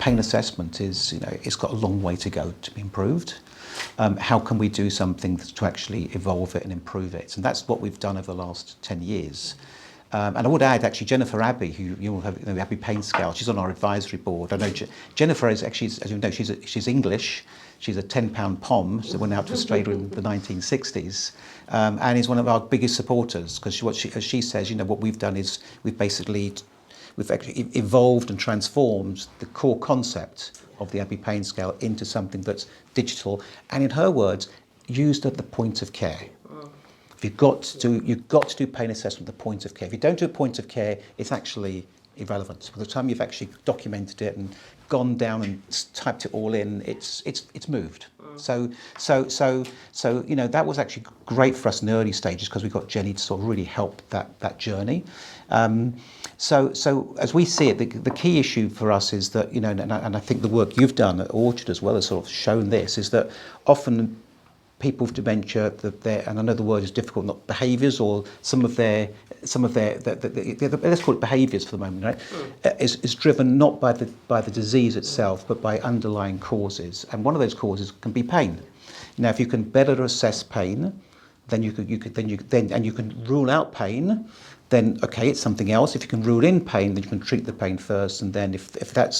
pain assessment is, it's got a long way to go to be improved. How can we do something to actually evolve it and improve it? And that's what we've done over the last 10 years. And I would add, actually, Jennifer Abbey, who you all have, the Abbey Pain Scale, she's on our advisory board. I know Jennifer is actually, as you know, she's English. She's a 10-pound POM, so went out to Australia in the 1960s, and is one of our biggest supporters, because as she says, what we've done is we've actually evolved and transformed the core concept of the Abbey Pain Scale into something that's digital, and in her words, used at the point of care. You've got to do pain assessment at the point of care. If you don't do a point of care, it's actually irrelevant. By the time you've actually documented it and gone down and typed it all in, it's moved. So that was actually great for us in the early stages, because we got Jenny to sort of really help that journey. So as we see it, the key issue for us is that, and I think the work you've done at Orchard as well has sort of shown this, is that often people with dementia, and I know the word is difficult, not behaviours, or some of their let's call it behaviours for the moment, right? Is driven not by the disease itself, but by underlying causes, and one of those causes can be pain. Now, if you can better assess pain, then you can rule out pain. Then okay, it's something else. If you can rule in pain, then you can treat the pain first, and then if that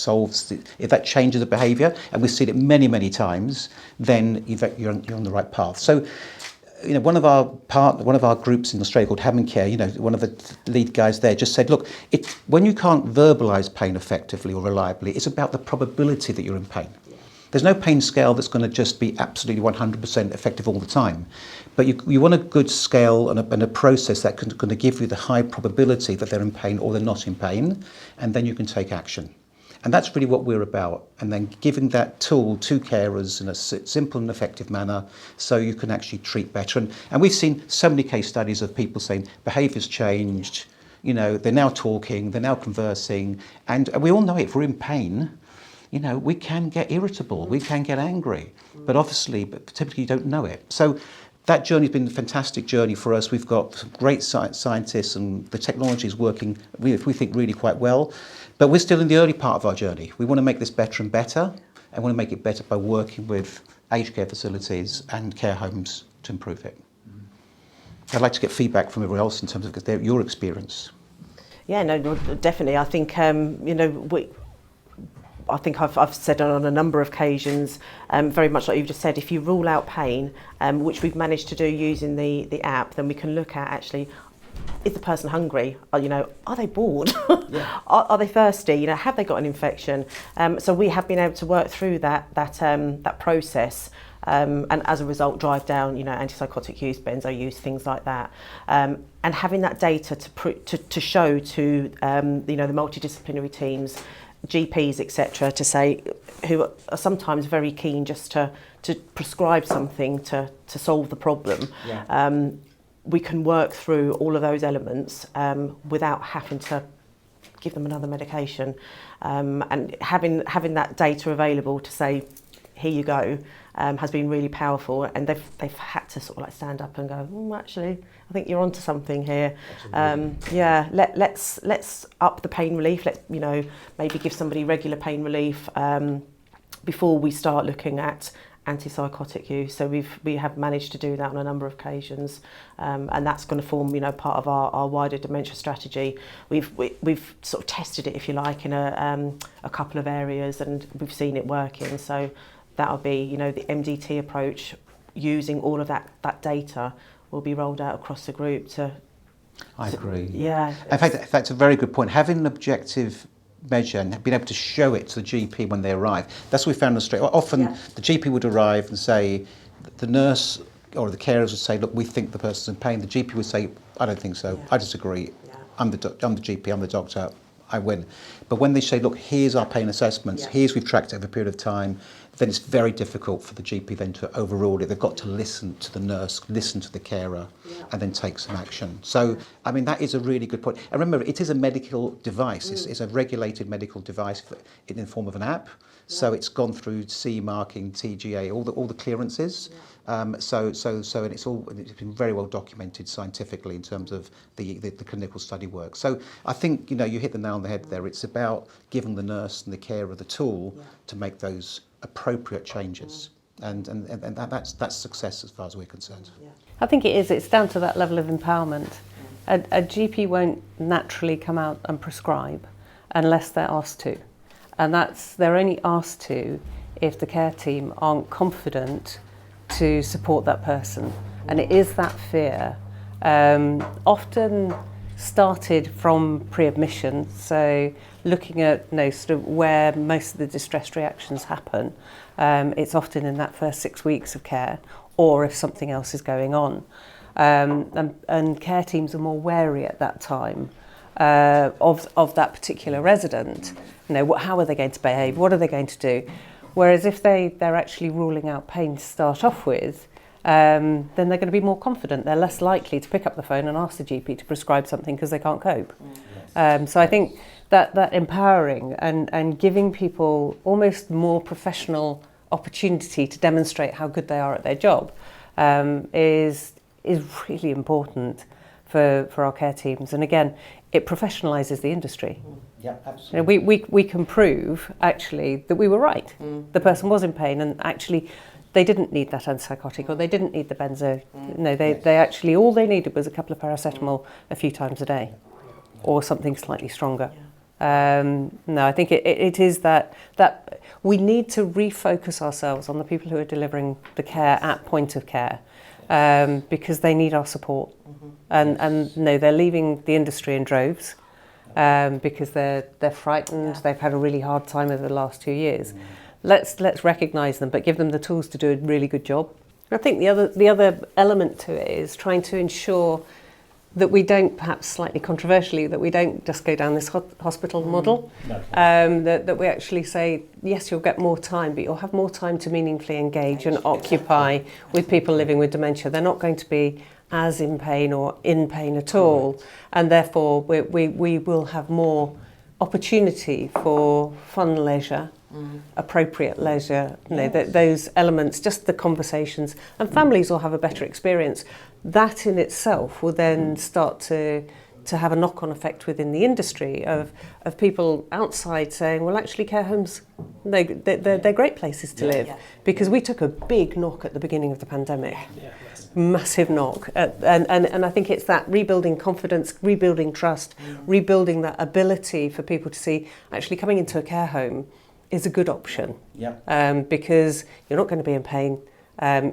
changes the behaviour, and we've seen it many times, then you're on the right path. So, one of our groups in Australia called Ham and Care, one of the lead guys there just said, look, when you can't verbalise pain effectively or reliably, it's about the probability that you're in pain. There's no pain scale that's going to just be absolutely 100% effective all the time. But you want a good scale and a process that's going to give you the high probability that they're in pain or they're not in pain, and then you can take action. And that's really what we're about. And then giving that tool to carers in a simple and effective manner so you can actually treat better. And we've seen so many case studies of people saying behaviour's changed, they're now talking, they're now conversing, and we all know if we're in pain, we can get irritable, we can get angry, but typically you don't know it. So that journey's been a fantastic journey for us. We've got great scientists, and the technology is working, we think, really quite well. But we're still in the early part of our journey. We want to make this better and better, and want to make it better by working with aged care facilities and care homes to improve it. I'd like to get feedback from everyone else in terms of your experience. Yeah, no, definitely. I think, I think I've said on a number of occasions, very much like you've just said, if you rule out pain, which we've managed to do using the app, then we can look at actually, is the person hungry? Are they bored? Yeah. Are they thirsty? Have they got an infection? So we have been able to work through that process, and as a result drive down antipsychotic use, benzo use, things like that. And having that data to show to the multidisciplinary teams, GPs, etc., to say, who are sometimes very keen just to prescribe something to solve the problem. Yeah. We can work through all of those elements without having to give them another medication, and having that data available to say, here you go, has been really powerful, and they've had to sort of like stand up and go, actually, I think you're onto something here. Yeah, let's up the pain relief. Let's maybe give somebody regular pain relief before we start looking at antipsychotic use. So we have managed to do that on a number of occasions, and that's going to form part of our wider dementia strategy. We've sort of tested it, if you like, in a couple of areas, and we've seen it working. So that'll be the MDT approach, using all of that data will be rolled out across the group I agree. Yeah. In fact, that's a very good point. Having an objective measure and being able to show it to the GP when they arrive. That's what we found in Australia. Often the GP would arrive and say, the nurse or the carers would say, look, we think the person's in pain. The GP would say, I don't think so. I disagree. I'm the GP, I'm the doctor, I win. But when they say, look, here's our pain assessments, here's we've tracked it over a period of time, then it's very difficult for the GP then to overrule it. They've got to listen to the nurse, listen to the carer, and then take some action. So, I mean, that is a really good point. And remember, it is a medical device. It's a regulated medical device in the form of an app. So it's gone through CE marking, TGA, all the clearances. And it's been very well documented scientifically in terms of the clinical study work. So I think, you hit the nail on the head there. It's about giving the nurse and the carer the tool to make those appropriate changes. And that's success as far as we're concerned. I think it is. It's down to that level of empowerment. A GP won't naturally come out and prescribe unless they're asked to. And they're only asked to if the care team aren't confident to support that person. And it is that fear, often started from pre-admission, so looking at sort of where most of the distress reactions happen. It's often in that first 6 weeks of care, or if something else is going on. And care teams are more wary at that time of that particular resident. How are they going to behave? What are they going to do? Whereas if they're actually ruling out pain to start off with, then they're going to be more confident. They're less likely to pick up the phone and ask the GP to prescribe something because they can't cope. So I think that empowering and giving people almost more professional opportunity to demonstrate how good they are at their job is really important for our care teams. And again, it professionalises the industry. Yeah, absolutely. We can prove actually that we were right. The person was in pain, and actually they didn't need that antipsychotic, or they didn't need the benzo. They actually, all they needed was a couple of paracetamol a few times a day, or something slightly stronger. I think it is that we need to refocus ourselves on the people who are delivering the care at point of care, because they need our support. And they're leaving the industry in droves because they're frightened. They've had a really hard time over the last 2 years. Let's recognise them, but give them the tools to do a really good job. I think the other element to it is trying to ensure that we don't, perhaps slightly controversially, that we don't just go down this hospital model. That we actually say, yes, you'll get more time, but you'll have more time to meaningfully engage and occupy with people living with dementia. They're not going to be as in pain or in pain at all, and therefore we will have more opportunity for fun leisure, appropriate leisure, those elements, just the conversations, and families will have a better experience. That in itself will then start to have a knock-on effect within the industry of people outside saying, well, actually care homes, they're great places to live, because we took a big knock at the beginning of the pandemic. Massive knock, and I think it's that rebuilding confidence, rebuilding trust, rebuilding that ability for people to see actually coming into a care home is a good option. Because you're not going to be in pain,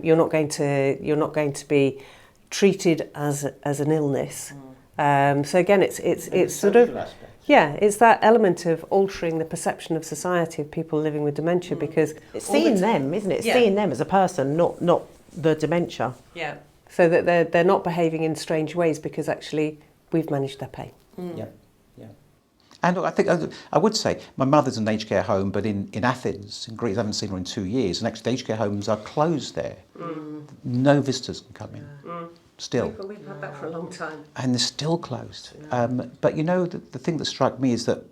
you're not going to be treated as an illness. So again, it's sort of it's that element of altering the perception of society of people living with dementia, because it's seeing them, isn't it? Seeing them as a person, not the dementia. So that they're not behaving in strange ways because actually we've managed their pain. And look, I think I would say my mother's in an aged care home, but in Athens, in Greece, I haven't seen her in 2 years, and actually the aged care homes are closed there. No visitors can come in. Still. We've had that for a long time. And they're still closed. But the thing that struck me is that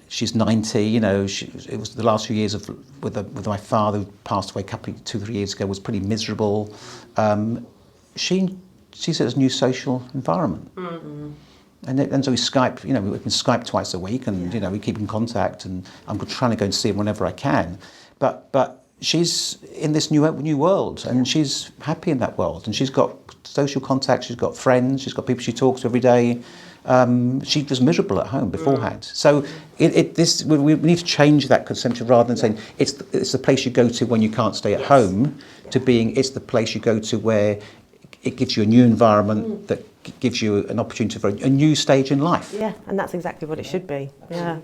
she's 90. It was the last few years with my father, who passed away 2-3 years ago, was pretty miserable. She sees it as a new social environment. And so we Skype. We can Skype twice a week, and we keep in contact. And I'm trying to go and see her whenever I can. But she's in this new world, and she's happy in that world. And she's got social contacts. She's got friends. She's got people she talks to every day. She was miserable at home beforehand. So we need to change that conception, rather than saying it's the place you go to when you can't stay at home, to being it's the place you go to where it gives you a new environment that gives you an opportunity for a new stage in life. Yeah, and that's exactly what it should be. Yeah.